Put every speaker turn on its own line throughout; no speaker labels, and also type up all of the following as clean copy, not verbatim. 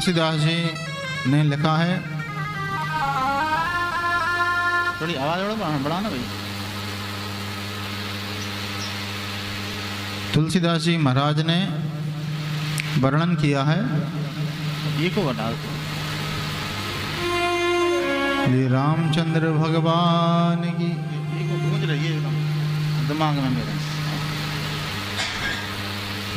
तुलसीदास जी ने लिखा है, थोड़ी आवाज बढ़ाना भाई। तुलसीदास जी महाराज ने वर्णन किया है, ये को बता दो, श्री रामचंद्र भगवान की, ये को गूंज रही है दिमाग में मेरे,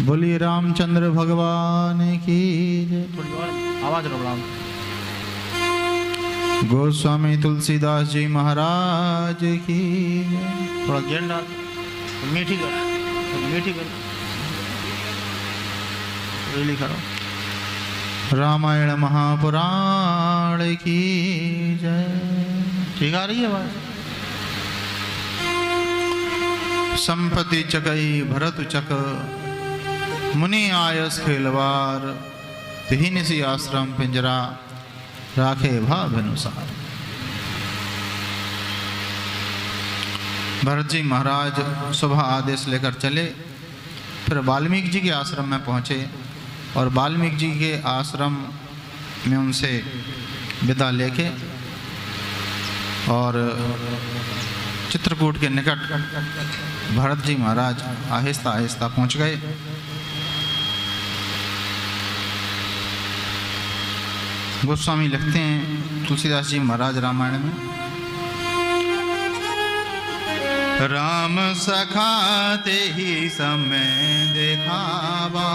बोलिए रामचंद्र भगवान की जय। थोड़ी और आवाज बढ़ाओ। गोस्वामी तुलसीदास जी महाराज की जय। थोड़ा ज्ञान डाल, मीठी कर, मीठी कर, रिली करो। रामायण महापुराण की जय। ठीक आ रही है आवाज। संपत्ति चकई भरत चक, मुनि आयस खेलवार, तिहिन सी आश्रम पिंजरा, राखे भाव अनुसार। भरत जी महाराज सुबह आदेश लेकर चले, फिर वाल्मीकि जी के आश्रम में पहुँचे और वाल्मीकि जी के आश्रम में उनसे विदा लेके और चित्रकूट के निकट भरत जी महाराज आहिस्ता आहिस्ता पहुँच गए। गोस्वामी लिखते हैं तुलसीदास जी महाराज रामायण में, राम सखाते ही समय देखावा,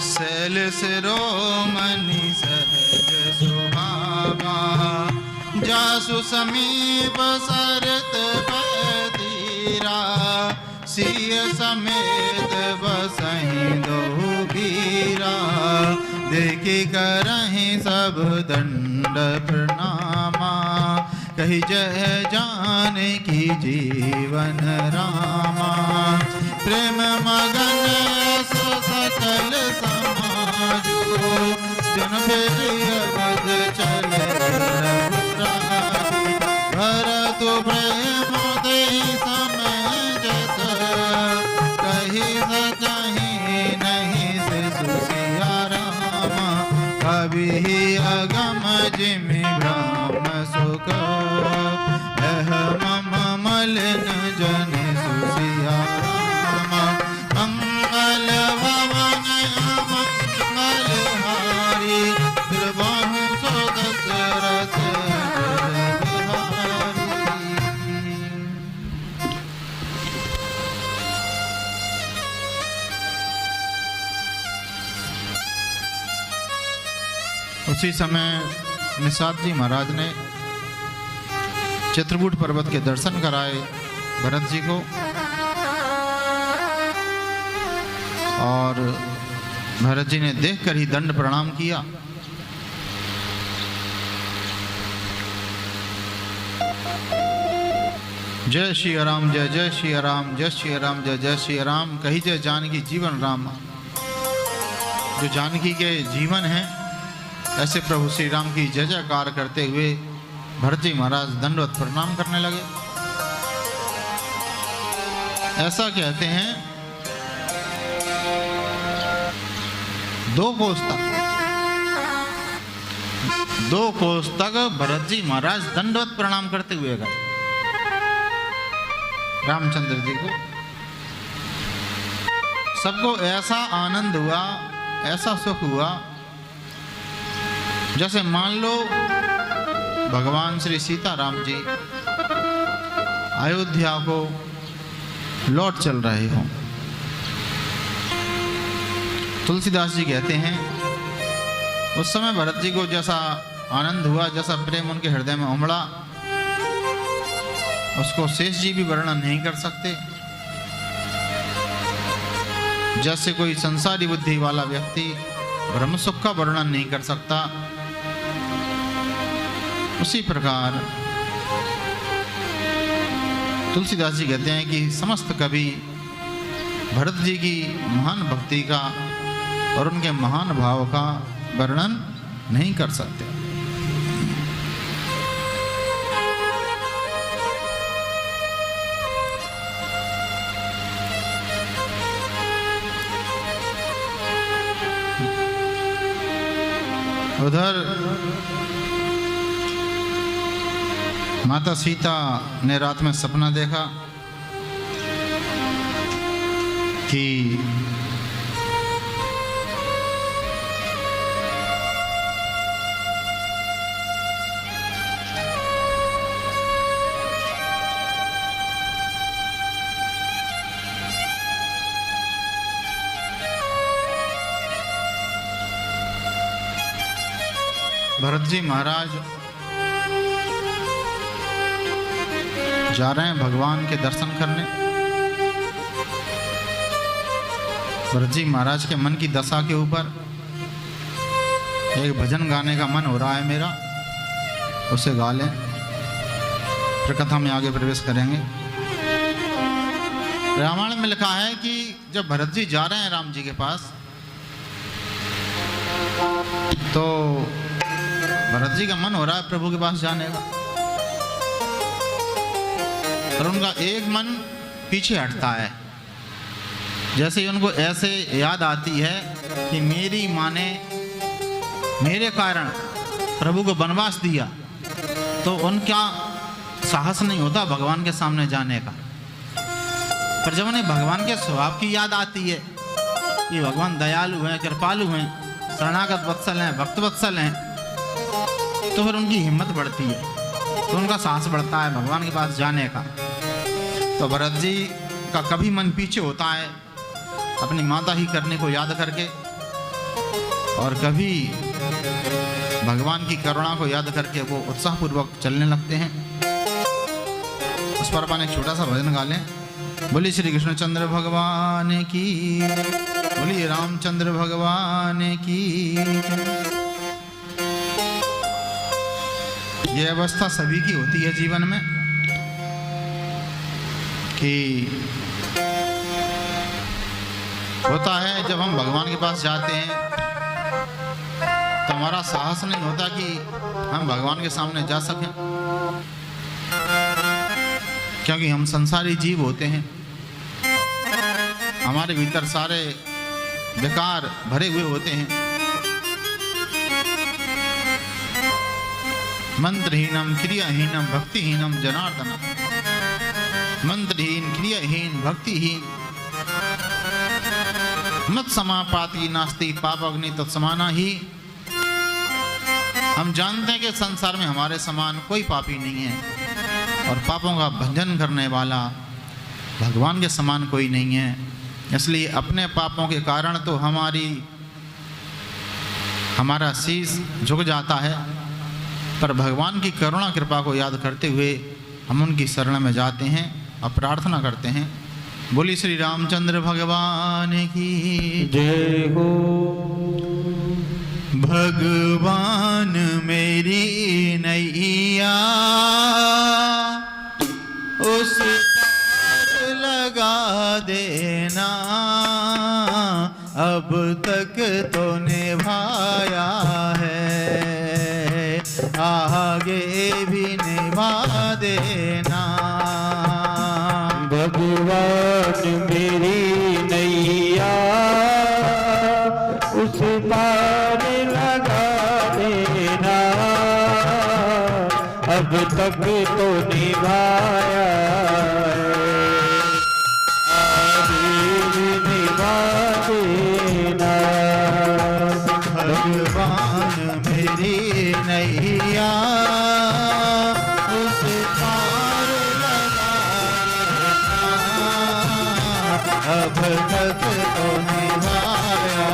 शैल शिरोमणि सहज सुहावा, जासु समीप सरत पतीरा, सिय समेत बसहि दो बीरा, देखि करहि सब दंड प्रणामा, कहि जय जानकी जीवन रामा, प्रेम मगन सकल समाजो, जन प्रिय बद चले भरत प्रेम दे समय जस, कहि सकहि नहीं से सुसिया रामा, कभी अगम जिमि ब्रह्म सुख, यह मम मलिन जन सुसिया रामा, मंगल भवन मंगल हारी, त्रिभुवन सो दशरथ उसी समय निषाद जी महाराज ने चित्रकूट पर्वत के दर्शन कराए भरत जी को, और भरत जी ने देखकर ही दंड प्रणाम किया। जय श्री राम, जय जय श्री राम, जय श्री राम, जय जय श्री राम, कही जय जानकी जीवन राम। जो जानकी के जीवन हैं, ऐसे प्रभु श्री राम की जय जयकार करते हुए भरत जी महाराज दंडवत प्रणाम करने लगे। ऐसा कहते हैं 2 कोस तक भरत जी महाराज दंडवत प्रणाम करते हुए गए रामचंद्र जी को। सबको ऐसा आनंद हुआ, ऐसा सुख हुआ, जैसे मान लो भगवान श्री सीताराम जी अयोध्या को लौट चल रहे हों। तुलसीदास जी कहते हैं उस समय भरत जी को जैसा आनंद हुआ, जैसा प्रेम उनके हृदय में उमड़ा, उसको शेष जी भी वर्णन नहीं कर सकते। जैसे कोई संसारी बुद्धि वाला व्यक्ति ब्रह्म सुख का वर्णन नहीं कर सकता, उसी प्रकार तुलसीदास जी कहते हैं कि समस्त कवि भरत जी की महान भक्ति का और उनके महान भाव का वर्णन नहीं कर सकते। उधर माता सीता ने रात में सपना देखा कि भरत जी महाराज जा रहे हैं भगवान के दर्शन करने। भरत जी महाराज के मन की दशा के ऊपर एक भजन गाने का मन हो रहा है मेरा, उसे गा लें, फिर कथा में आगे प्रवेश करेंगे। रामायण में लिखा है कि जब भरत जी जा रहे हैं राम जी के पास, तो भरत जी का मन हो रहा है प्रभु के पास जाने का, और उनका एक मन पीछे हटता है। जैसे ही उनको ऐसे याद आती है कि मेरी माँ ने मेरे कारण प्रभु को वनवास दिया, तो उनका साहस नहीं होता भगवान के सामने जाने का। पर जब उन्हें भगवान के स्वभाव की याद आती है कि भगवान दयालु हैं, कृपालु हैं, शरणागत वत्सल हैं, भक्त वत्सल हैं, तो फिर उनकी हिम्मत बढ़ती है, तो उनका साहस बढ़ता है भगवान के पास जाने का। तो भरत जी का कभी मन पीछे होता है अपनी माता ही करने को याद करके, और कभी भगवान की करुणा को याद करके वो उत्साहपूर्वक चलने लगते हैं। उस पर अपन एक छोटा सा भजन गा लें। बोलिए श्री कृष्णचंद्र भगवान की, बोलिए रामचंद्र भगवान की। ये अवस्था सभी की होती है जीवन में कि होता है जब हम भगवान के पास जाते हैं तो हमारा साहस नहीं होता कि हम भगवान के सामने जा सकें, क्योंकि हम संसारी जीव होते हैं। हमारे भीतर सारे विकार भरे हुए होते हैं। मंत्रहीनम क्रियाहीनम भक्तिहीनम जनार्दनम, मंत्रहीन क्रियाहीन भक्तिहीन मत समापाति नास्ति पापग्नि तत्समाना ही। हम जानते हैं कि संसार में हमारे समान कोई पापी नहीं है, और पापों का भंजन करने वाला भगवान के समान कोई नहीं है। इसलिए अपने पापों के कारण तो हमारा शीश झुक जाता है, पर भगवान की करुणा कृपा को याद करते हुए हम उनकी शरण में जाते हैं और प्रार्थना करते हैं। बोली श्री रामचंद्र भगवान की
जय हो।
भगवान मेरी नैया उस पार लगा देना, अब तक तो निभाया है, आगे भी निभा देना।
भगवान मेरी नैया उस पार लगा देना, अब तक तो निभाया आगे भी निभा देना।
भगवान मेरी नैया उस पार लगा देना, अब तक तो निभाया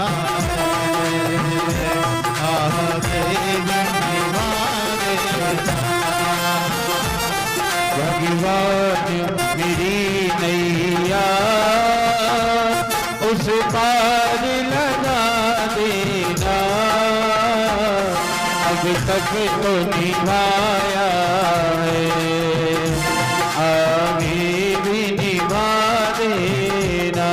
आगे भी निभा देना।
भगवान मेरी नैया उस पार लगा देना, अब तक तो निभाया है, आगे भी निभा देना।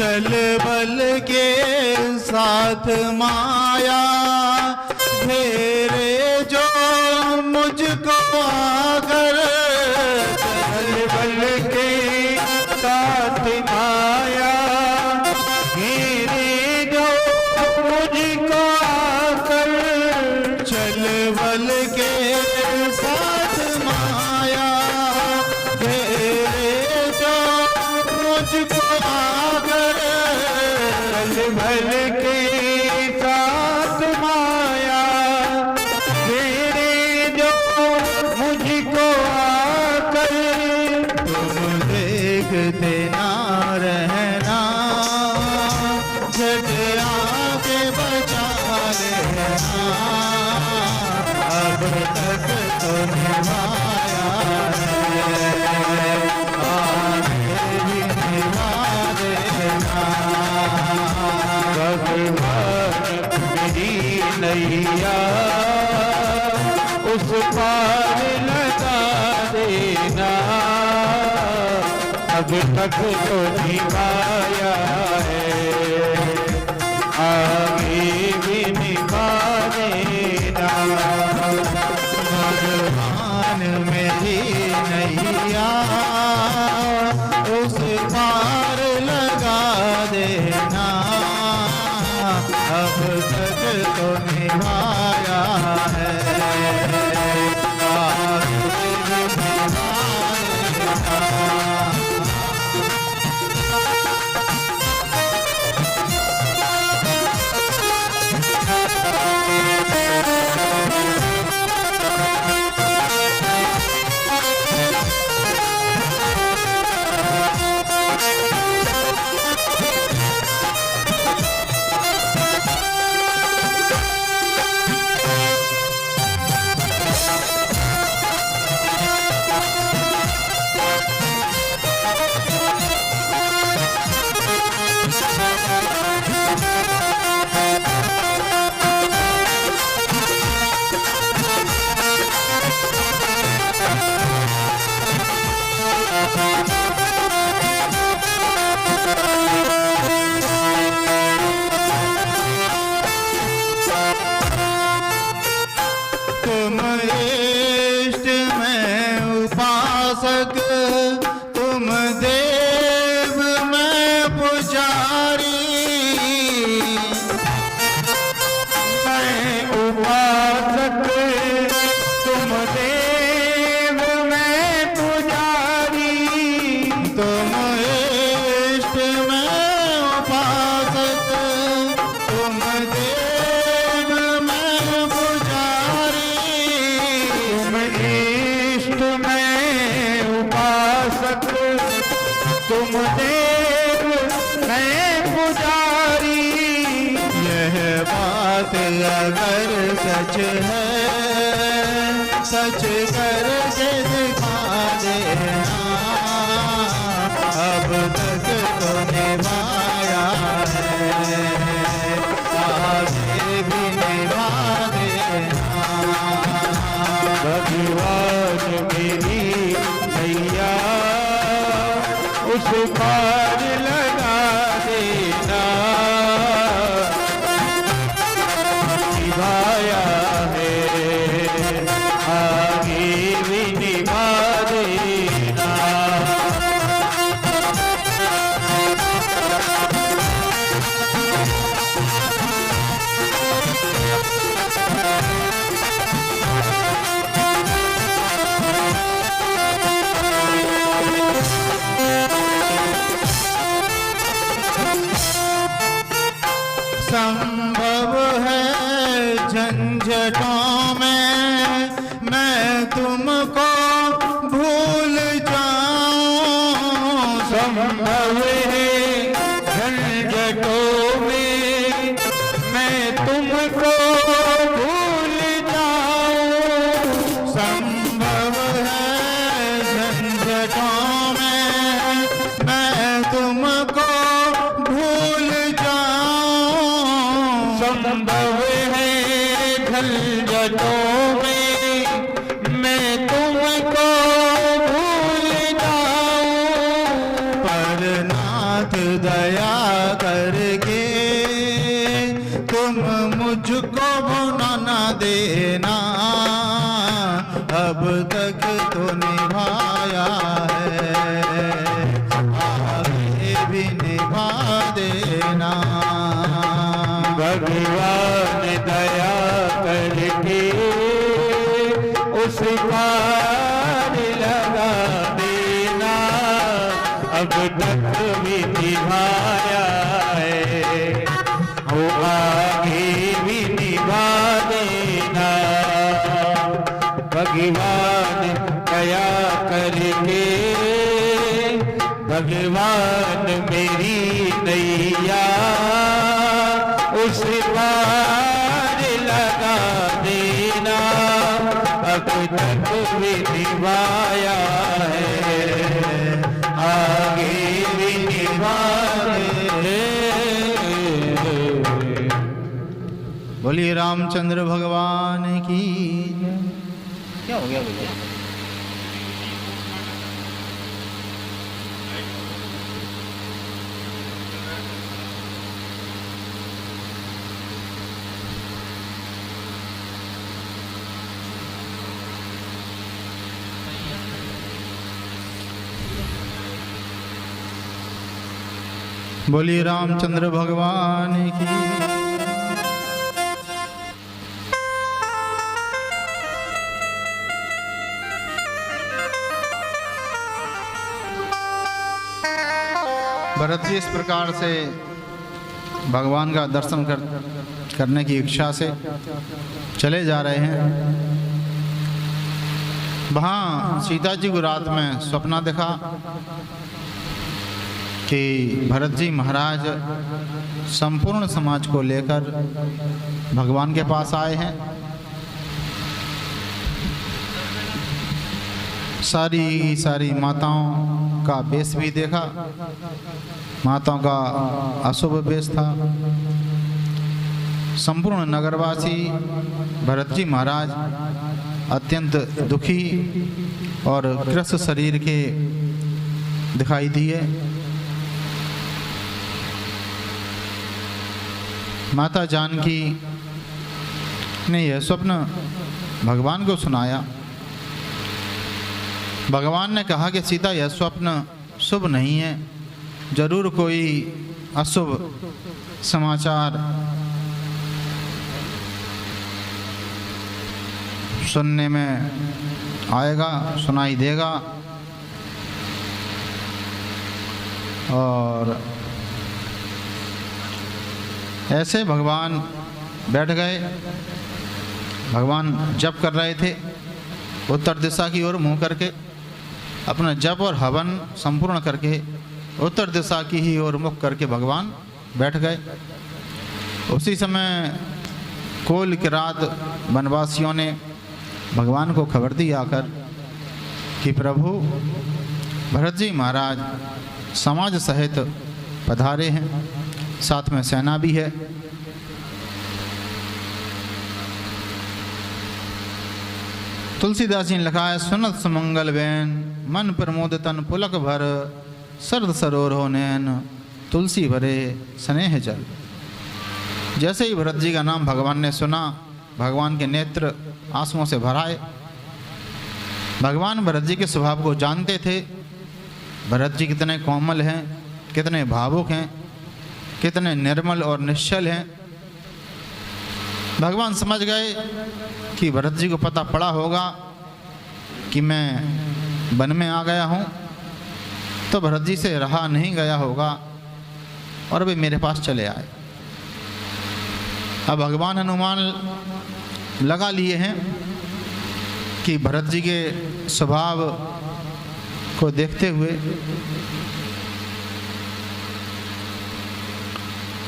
छल बल के साथ माया घेरे जो मुझको आकर,
छल बल के साथ माया घेरे जो मुझको आकर,
छल बल के साथ माया घेरे जो मुझको आकर,
छल बल के साथ माया घेरे जो मुझको आकर,
तुम देखते ना रहना, झट आके बचा लेना, अब तक तो निभाया है, आगे भी निभा देना।
भगवान मेरी नैया उस पार लगा देना, अब तक तो निभाया है, आगे भी निभा देना।
भगवान मेरी नैया उस पार लगा देना, अब तक तो निभाया है, आगे भी निभा देना। तुम इष्ट में उपासक, तुम देव में पुजारी,
मैं उपासक तुम देव में पुजारी,
तुम इष्ट में उपासक, तुम देव में पुजारी,
तुम इष्ट में उपासक तुम देव में पुजारी।
यह बात अगर सच है, सच करके दिखा देना, अब तक तो निभाया है, आगे भी निभा देना।
भगवान मेरी नैया उस पार लगा देना, निभाया है, आगे भी निभा देना।
संभव है झंझटों में मैं तुमको भूल जाऊं,
संभव है झंझटों में मैं तुमको भूल जाऊं,
संभव है झंझटों में मैं तुमको भूल जाऊं,
संभव है झंझटों में मैं तुमको भूल जाऊं,
पर नाथ दया मुझको भुना न देना, अब तक तो निभाया है, आगे भी निभा देना।
भगवान दया करके उस पार लगा देना, अब तक भी निभाया है, वो आगे भी निभा देना। भगवान दया करके भगवान मेरी नैया उस पार लगा देना, अब तक भी निभाया है, आगे भी निभा दे।
बोलिए रामचंद्र भगवान की।
क्या हो गया भैया?
बोलिए रामचंद्र भगवान की। भरत जी इस प्रकार से भगवान का दर्शन करने की इच्छा से चले जा रहे हैं। वहाँ सीता जी को रात में सपना देखा कि भरत जी महाराज संपूर्ण समाज को लेकर भगवान के पास आए हैं। सारी माताओं का वेश भी देखा, माताओं का अशुभ वेश था। संपूर्ण नगरवासी भरत जी महाराज अत्यंत दुखी और ग्रस्त शरीर के दिखाई दिए। माता जानकी ने यह स्वप्न भगवान को सुनाया। भगवान ने कहा कि सीता यह स्वप्न शुभ नहीं है, जरूर कोई अशुभ समाचार सुनने में आएगा, सुनाई देगा। और ऐसे भगवान बैठ गए। भगवान जप कर रहे थे, उत्तर दिशा की ओर मुंह करके अपना जप और हवन संपूर्ण करके उत्तर दिशा की ही ओर मुख करके भगवान बैठ गए। उसी समय कोल की रात वनवासियों ने भगवान को खबर दी आकर कि प्रभु भरत जी महाराज समाज सहित पधारे हैं, साथ में सेना भी है। तुलसीदास जी ने लिखा है, सुनत सुमंगल बैन मन प्रमोद तन पुलक भर, सर्द सरोर हो नैन तुलसी भरे स्नेह जल। जैसे ही भरत जी का नाम भगवान ने सुना, भगवान के नेत्र आंसुओं से भराए। भगवान भरत जी के स्वभाव को जानते थे। भरत जी कितने कोमल हैं, कितने भावुक हैं, कितने निर्मल और निश्चल हैं। भगवान समझ गए कि भरत जी को पता पड़ा होगा कि मैं वन में आ गया हूँ, तो भरत जी से रहा नहीं गया होगा और वे मेरे पास चले आए। अब भगवान अनुमान लगा लिए हैं कि भरत जी के स्वभाव को देखते हुए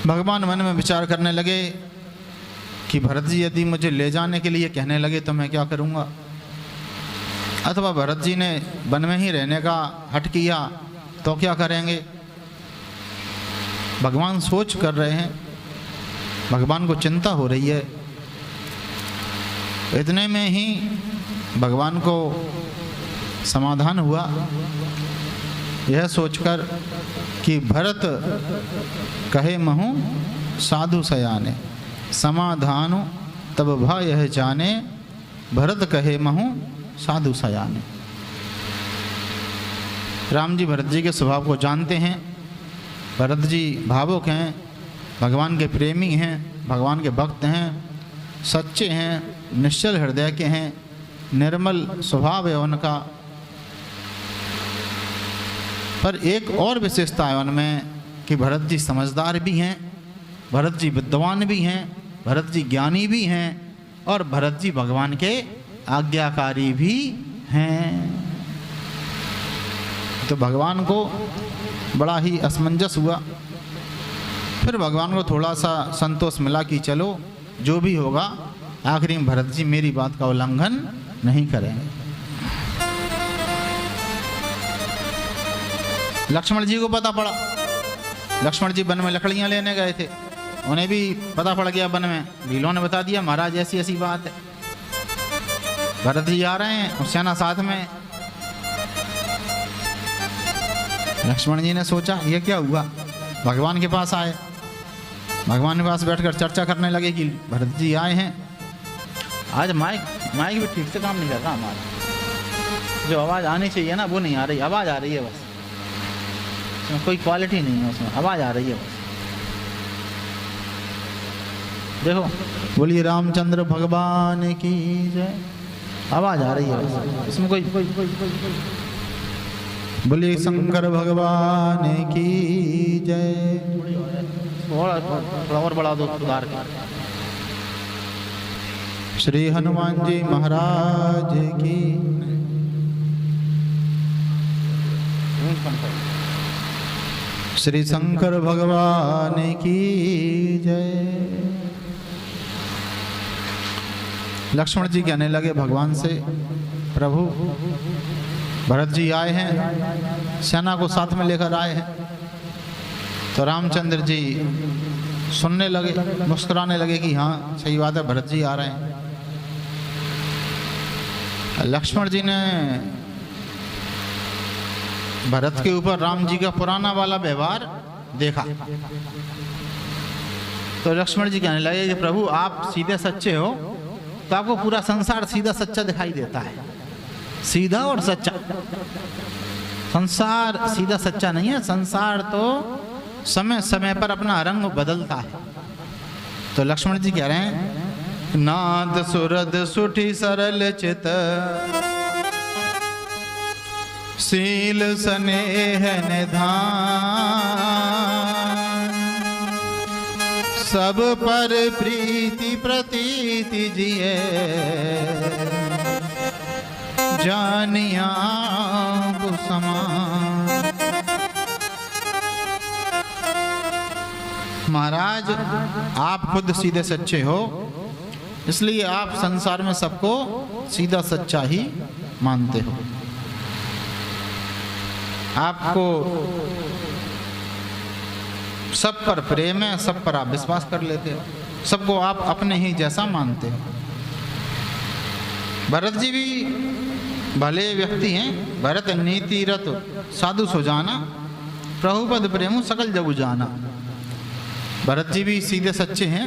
भगवान मन में विचार करने लगे कि भरत जी यदि मुझे ले जाने के लिए कहने लगे तो मैं क्या करूँगा, अथवा भरत जी ने वन में ही रहने का हट किया तो क्या करेंगे। भगवान सोच कर रहे हैं, भगवान को चिंता हो रही है। इतने में ही भगवान को समाधान हुआ, यह सोचकर कि भरत कहे महु साधु सयाने, समाधानु तब भय यह जाने, भरत कहे महु साधु सयाने। राम जी भरत जी के स्वभाव को जानते हैं। भरत जी भावुक हैं, भगवान के प्रेमी हैं, भगवान के भक्त हैं, सच्चे हैं, निश्चल हृदय के हैं, निर्मल स्वभाव है उनका। पर एक और विशेषता है उनमें कि भरत जी समझदार भी हैं, भरत जी विद्वान भी हैं, भरत जी ज्ञानी भी हैं और भरत जी भगवान के आज्ञाकारी भी हैं। तो भगवान को बड़ा ही असमंजस हुआ। फिर भगवान को थोड़ा सा संतोष मिला कि चलो जो भी होगा आखिरी में भरत जी मेरी बात का उल्लंघन नहीं करेंगे। लक्ष्मण जी को पता पड़ा, लक्ष्मण जी वन में लकड़ियां लेने गए थे, उन्हें भी पता पड़ गया वन में। भीलों ने बता दिया महाराज ऐसी ऐसी बात है, भरत जी आ रहे हैं और सेना साथ में। लक्ष्मण जी ने सोचा ये क्या हुआ, भगवान के पास आए, भगवान के पास बैठकर चर्चा करने लगे कि भरत जी आए हैं। आज माइक भी ठीक से काम नहीं कर रहा हमारा, जो आवाज़ आनी चाहिए ना वो नहीं आ रही, आवाज़ आ रही है बस, उसमें कोई क्वालिटी नहीं है, उसमें आवाज़ आ रही है बस। देखो बोलिए रामचंद्र भगवान की जय, आवाज़ आ रही है बस, इसमें कोई बोलिए शंकर भगवान की जय। थोड़ा और बढ़ा दो सुधार के। श्री हनुमान जी महाराज की, श्री शंकर भगवान की जय। लक्ष्मण जी कहने लगे भगवान से, प्रभु भरत जी आए हैं, सेना को साथ में लेकर आए हैं। तो रामचंद्र जी सुनने लगे, मुस्कुराने लगे कि हाँ सही बात है, भरत जी आ रहे हैं। लक्ष्मण जी ने भरत के ऊपर राम जी का पुराना वाला व्यवहार देखा, तो लक्ष्मण जी कहने लगे कि प्रभु आप सीधे सच्चे हो तो आपको पूरा संसार सीधा सच्चा दिखाई देता है, सीधा और सच्चा। संसार सीधा सच्चा नहीं है, संसार तो समय समय पर अपना रंग बदलता है। तो लक्ष्मण जी कह रहे हैं नाद सुरद सुठी सरल चित, शील स्नेह निधान, सब पर प्रीति प्रतीति जिए, जानिया समान। महाराज आप खुद सीधे सच्चे हो, इसलिए आप संसार में सबको सीधा सच्चा ही मानते हो। आपको सब पर प्रेम है, सब पर आप विश्वास कर लेते हो, सबको आप अपने ही जैसा मानते हो। भरत जी भी भले व्यक्ति हैं, भरत नीति रत साधु सो जाना, प्रभुपद प्रेम सकल जगु जाना। भरत जी भी सीधे सच्चे हैं,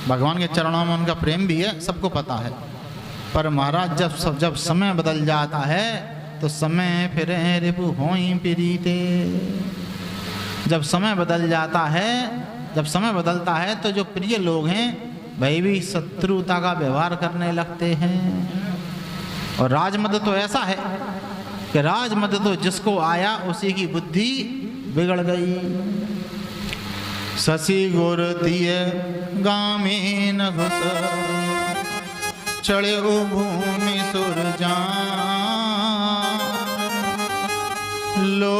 भगवान के चरणों में उनका प्रेम भी है, सबको पता है। पर महाराज जब समय बदल जाता है तो समय फिर रिपु होई प्रीते। जब समय बदल जाता है, जब समय बदलता है तो जो प्रिय लोग हैं वही भी शत्रुता का व्यवहार करने लगते हैं। और राजमद तो ऐसा है कि राजमद तो जिसको आया उसी की बुद्धि बिगड़ गई। शशि गुर दिए गामीन घुस, चढ़े भूमि सुरजान, लो